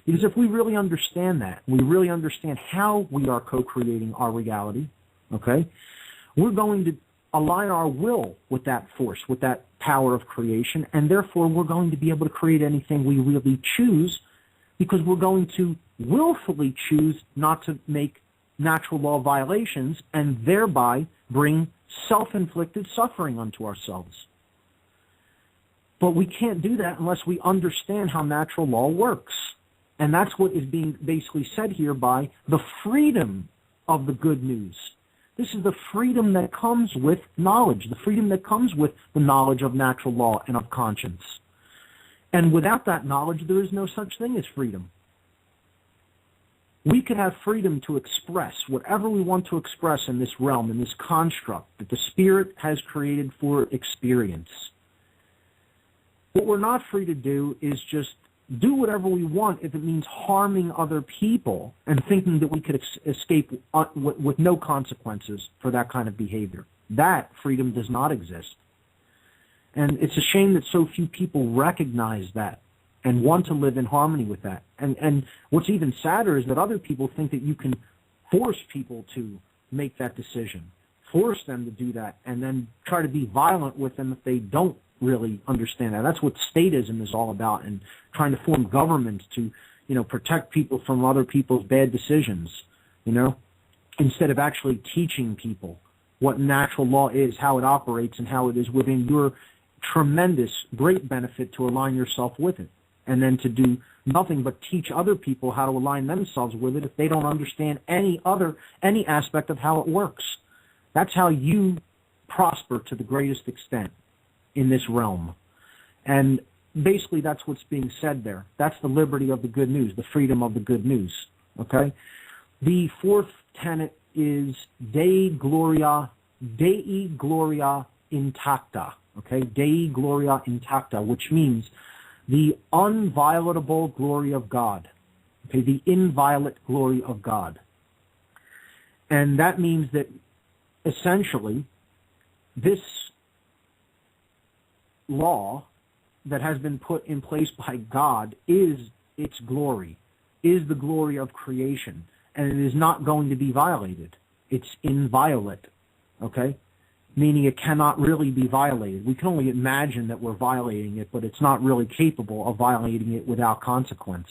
Because if we really understand that, we really understand how we are co-creating our reality, okay, we're going to align our will with that force, with that power of creation, and therefore we're going to be able to create anything we really choose, because we're going to willfully choose not to make natural law violations and thereby bring self-inflicted suffering unto ourselves. But we can't do that unless we understand how natural law works. And that's what is being basically said here by the freedom of the good news. This is the freedom that comes with knowledge, the freedom that comes with the knowledge of natural law and of conscience. And without that knowledge, there is no such thing as freedom. We can have freedom to express whatever we want to express in this realm, in this construct that the Spirit has created for experience. What we're not free to do is just do whatever we want if it means harming other people and thinking that we could escape with no consequences for that kind of behavior. That freedom does not exist. And it's a shame that so few people recognize that and want to live in harmony with that. And what's even sadder is that other people think that you can force people to make that decision, force them to do that, and then try to be violent with them if they don't really understand that. That's what statism is all about, and trying to form governments to, protect people from other people's bad decisions, instead of actually teaching people what natural law is, how it operates, and how it is within your tremendous, great benefit to align yourself with it, and then to do nothing but teach other people how to align themselves with it if they don't understand any aspect of how it works. That's how you prosper to the greatest extent in this realm. And basically that's what's being said there. That's the liberty of the good news, the freedom of the good news. Okay? The fourth tenet is Dei Gloria Intacta. Okay? Dei Gloria Intacta, which means the unviolatable glory of God. Okay? The inviolate glory of God. And that means that essentially this law that has been put in place by God is its glory, is the glory of creation, and it is not going to be violated. It's inviolate, okay? Meaning it cannot really be violated. We can only imagine that we're violating it, but it's not really capable of violating it without consequence.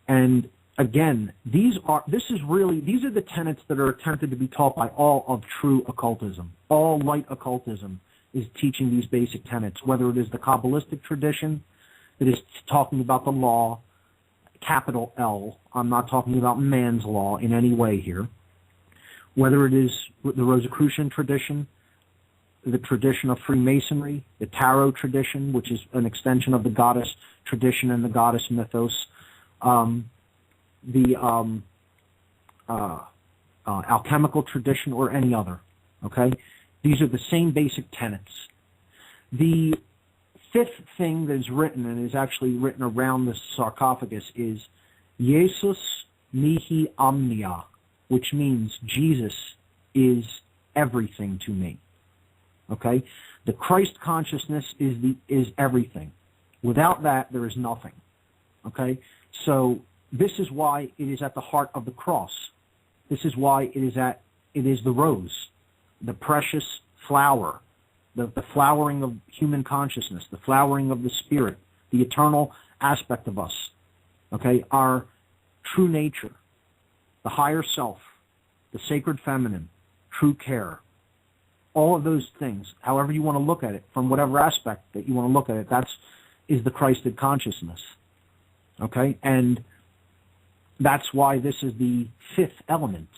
And again, these are the tenets that are attempted to be taught by all of true occultism. All light occultism is teaching these basic tenets, whether it is the Kabbalistic tradition that is talking about the law, capital L. I'm not talking about man's law in any way here. Whether it is the Rosicrucian tradition, the tradition of Freemasonry, the Tarot tradition, which is an extension of the goddess tradition and the goddess mythos, the alchemical tradition, or any other. Okay? These are the same basic tenets. The fifth thing that is written, and is actually written around the sarcophagus, is Jesus mihi omnia, which means Jesus is everything to me. Okay? The Christ consciousness is everything. Without that, there is nothing. Okay? So this is why it is at the heart of the cross. This is why it is the rose, the precious flower, the flowering of human consciousness, the flowering of the spirit, the eternal aspect of us, okay, our true nature, the higher self, the sacred feminine, true care, all of those things, however you want to look at it, from whatever aspect that you want to look at it, is the Christed consciousness, okay, and that's why this is the fifth element,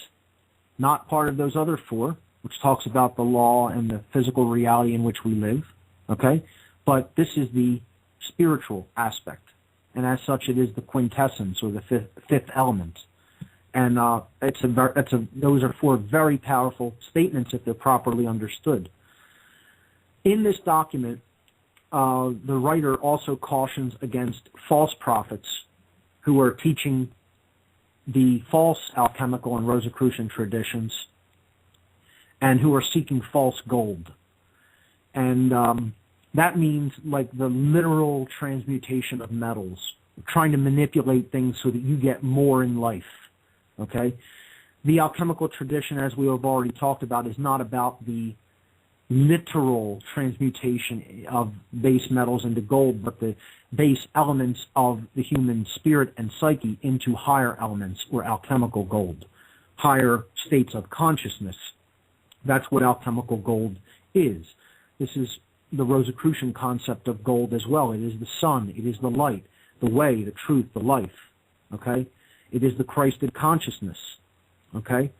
not part of those other four, which talks about the law and the physical reality in which we live, okay? But this is the spiritual aspect, and as such, it is the quintessence, or the fifth element. And those are four very powerful statements if they're properly understood. In this document, the writer also cautions against false prophets who are teaching the false alchemical and Rosicrucian traditions, and who are seeking false gold. And that means like the literal transmutation of metals, trying to manipulate things so that you get more in life, okay? The alchemical tradition, as we have already talked about, is not about the literal transmutation of base metals into gold, but the base elements of the human spirit and psyche into higher elements, or alchemical gold, higher states of consciousness. That's what alchemical gold is. This is the Rosicrucian concept of gold as well. It is the sun, it is the light, the way, the truth, the life, okay? It is the Christed consciousness, okay?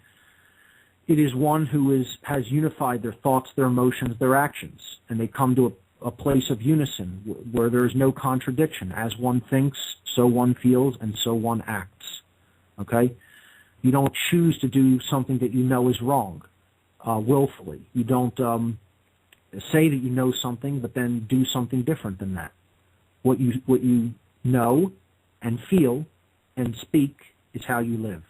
It is one who has unified their thoughts, their emotions, their actions, and they come to a place of unison where there is no contradiction. As one thinks, so one feels, and so one acts, okay? You don't choose to do something that you know is wrong willfully. You don't say that you know something, but then do something different than that. What you know and feel and speak is how you live.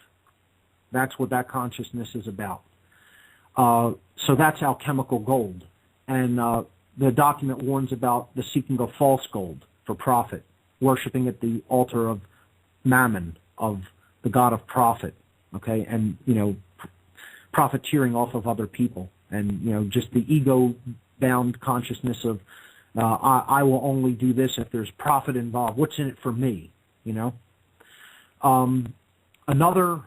That's what that consciousness is about. So that's alchemical gold. And the document warns about the seeking of false gold for profit, worshiping at the altar of Mammon, of the god of profit, okay, and, profiteering off of other people, and, just the ego-bound consciousness of, I will only do this if there's profit involved. What's in it for me, Another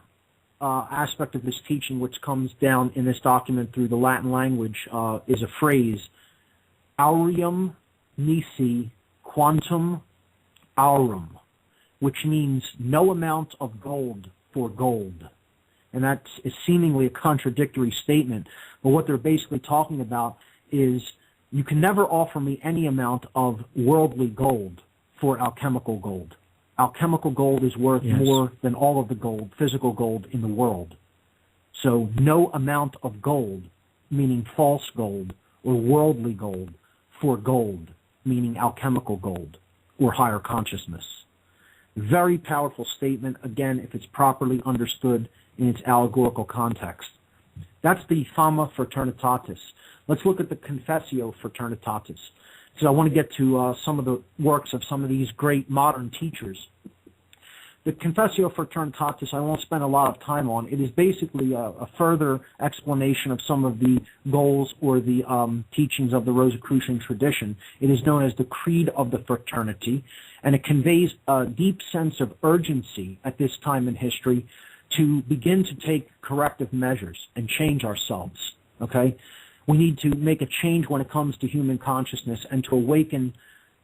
aspect of this teaching, which comes down in this document through the Latin language, is a phrase, aureum nisi quantum aurum, which means no amount of gold for gold. And that is seemingly a contradictory statement, but what they're basically talking about is you can never offer me any amount of worldly gold for alchemical gold. Alchemical gold is worth more than all of the gold, physical gold, in the world. So no amount of gold, meaning false gold, or worldly gold, for gold, meaning alchemical gold, or higher consciousness. Very powerful statement, again, if it's properly understood in its allegorical context. That's the Fama Fraternitatis. Let's look at the Confessio Fraternitatis. So I want to get to some of the works of some of these great modern teachers. The Confessio Fraternitatis, I won't spend a lot of time on. It is basically a further explanation of some of the goals or the teachings of the Rosicrucian tradition. It is known as the Creed of the Fraternity, and it conveys a deep sense of urgency at this time in history to begin to take corrective measures and change ourselves, okay? We need to make a change when it comes to human consciousness and to awaken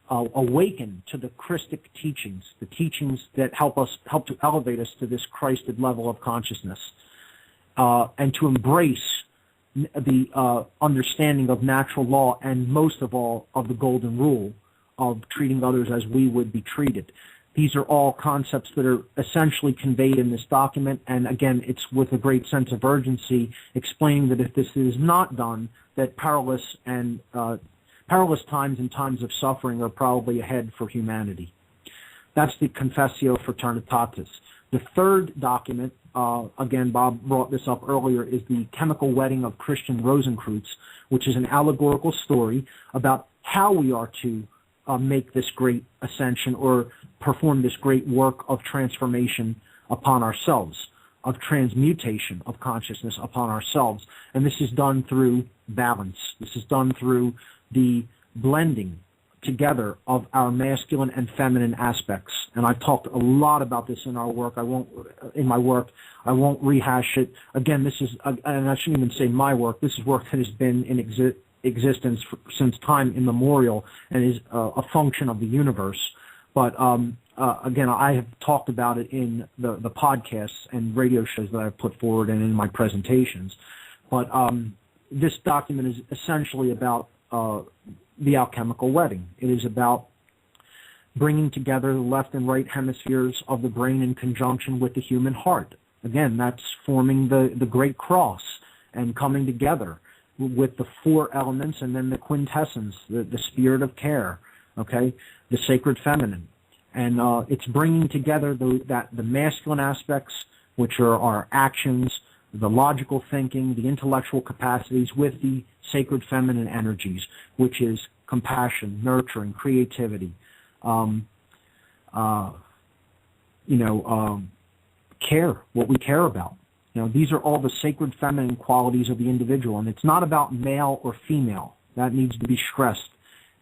to the Christic teachings, the teachings that help to elevate us to this Christed level of consciousness, and to embrace the understanding of natural law and, most of all, of the golden rule of treating others as we would be treated. These are all concepts that are essentially conveyed in this document, and again, it's with a great sense of urgency, explaining that if this is not done, that perilous times and times of suffering are probably ahead for humanity. That's the Confessio Fraternitatis. The third document, again, Bob brought this up earlier, is the Chemical Wedding of Christian Rosencreutz, which is an allegorical story about how we are to make this great ascension or perform this great work of transformation upon ourselves, of transmutation of consciousness upon ourselves. And this is done through balance. This is done through the blending together of our masculine and feminine aspects. And I've talked a lot about this in our work. I won't rehash it. Again, this is, and I shouldn't even say my work, this is work that has been in existence since time immemorial and is a function of the universe. But again, I have talked about it in the podcasts and radio shows that I've put forward and in my presentations. But this document is essentially about the alchemical wedding. It is about bringing together the left and right hemispheres of the brain in conjunction with the human heart. Again, that's forming the great cross and coming together with the four elements and then the quintessence, the spirit of care, okay, the sacred feminine. And it's bringing together the masculine aspects, which are our actions, the logical thinking, the intellectual capacities, with the sacred feminine energies, which is compassion, nurturing, creativity, what we care about. These are all the sacred feminine qualities of the individual, and it's not about male or female. That needs to be stressed.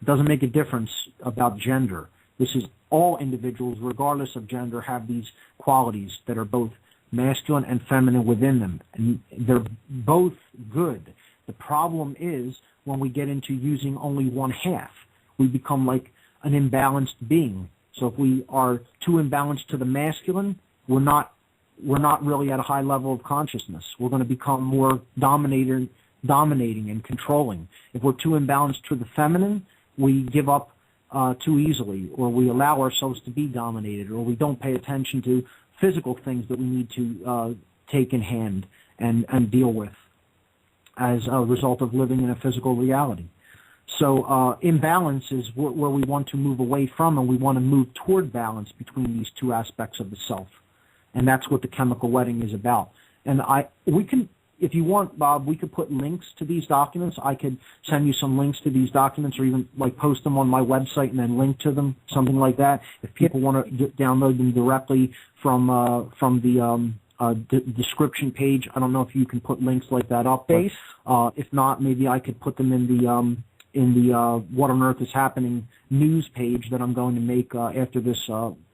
It doesn't make a difference about gender. This is all individuals, regardless of gender, have these qualities that are both masculine and feminine within them, and they're both good. The problem is when we get into using only one half, we become like an imbalanced being. So if we are too imbalanced to the masculine, we're not really at a high level of consciousness. We're going to become more dominating and controlling. If we're too imbalanced to the feminine, we give up too easily, or we allow ourselves to be dominated, or we don't pay attention to physical things that we need to take in hand and deal with as a result of living in a physical reality. So imbalance is where we want to move away from, and we want to move toward balance between these two aspects of the self. And that's what the chemical wedding is about. And we can, if you want, Bob, we could put links to these documents. I could send you some links to these documents, or even like post them on my website and then link to them, something like that. If people want to download them directly from the description page, I don't know if you can put links like that up. But, if not, maybe I could put them in the What on Earth is Happening news page that I'm going to make after this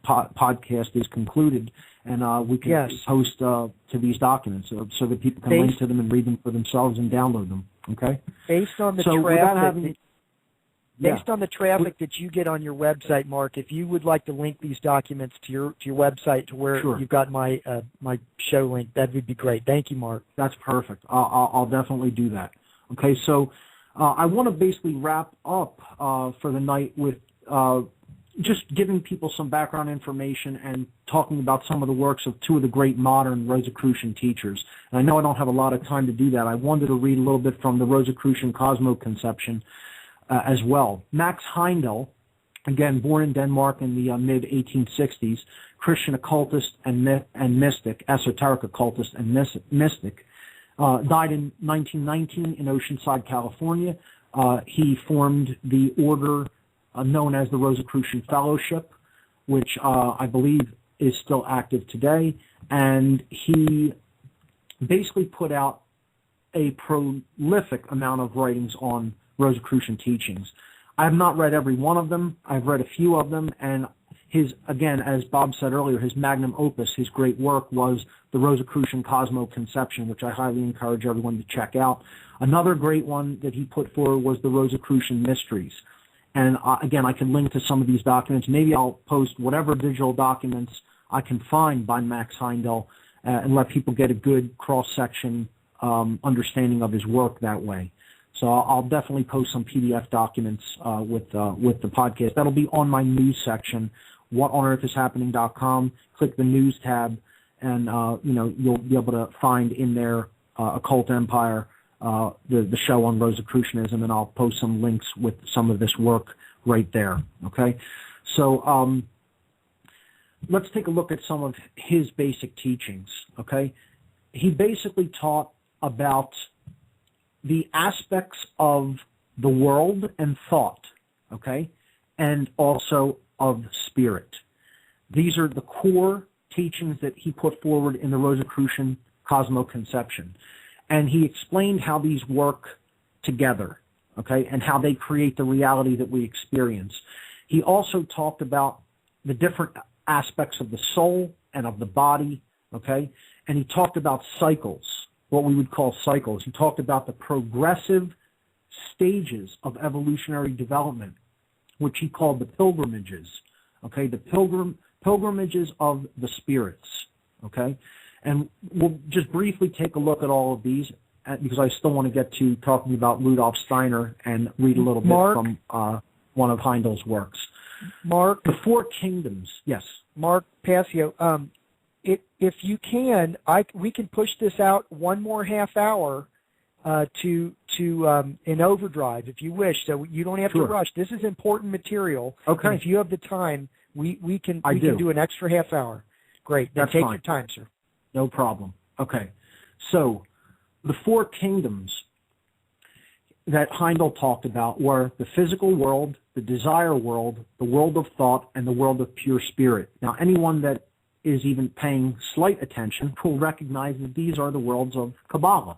podcast is concluded, and we can post to these documents so that people can link to them and read them for themselves and download them. Okay. Based on the traffic that you get on your website, Mark, if you would like to link these documents to your website to where you've got my my show link, that would be great. Thank you, Mark. That's perfect. I'll definitely do that. Okay, so I want to basically wrap up for the night with just giving people some background information and talking about some of the works of two of the great modern Rosicrucian teachers. And I know I don't have a lot of time to do that. I wanted to read a little bit from the Rosicrucian cosmoconception as well. Max Heindel, again, born in Denmark in the mid-1860s, Christian occultist and mystic, esoteric occultist and mystic, died in 1919 in Oceanside, California. He formed the order known as the Rosicrucian Fellowship, which I believe is still active today, and he basically put out a prolific amount of writings on Rosicrucian teachings. I have not read every one of them. I've read a few of them, and his, again, as Bob said earlier, his magnum opus, his great work was the Rosicrucian Cosmoconception, which I highly encourage everyone to check out. Another great one that he put forward was the Rosicrucian Mysteries. And again, I can link to some of these documents. Maybe I'll post whatever digital documents I can find by Max Heindel and let people get a good cross-section understanding of his work that way. So I'll definitely post some PDF documents with the podcast. That'll be on my news section, whatonearthishappening.com. Click the news tab, and you'll be able to find in there Occult Empire, the show on Rosicrucianism, and I'll post some links with some of this work right there. Okay, so let's take a look at some of his basic teachings. Okay, he basically taught about the aspects of the world and thought, okay, and also of spirit. These are the core teachings that he put forward in the Rosicrucian cosmoconception. And he explained how these work together, okay, and how they create the reality that we experience. He also talked about the different aspects of the soul and of the body, okay, and he talked about cycles, what we would call cycles. He talked about the progressive stages of evolutionary development, which he called the pilgrimages, okay, the pilgrimages of the spirits, okay. And we'll just briefly take a look at all of these because I still want to get to talking about Rudolf Steiner and read a little bit from one of Heindel's works. Mark, the Four Kingdoms, yes. Mark Passio, if you can, we can push this out one more half hour to in overdrive if you wish. So you don't have to rush. This is important material. Okay. And if you have the time, we can do an extra half hour. Great. Then take your time, sir. No problem. Okay. So the Four Kingdoms that Heindel talked about were the physical world, the desire world, the world of thought, and the world of pure spirit. Now, anyone that is even paying slight attention will recognize that these are the worlds of Kabbalah.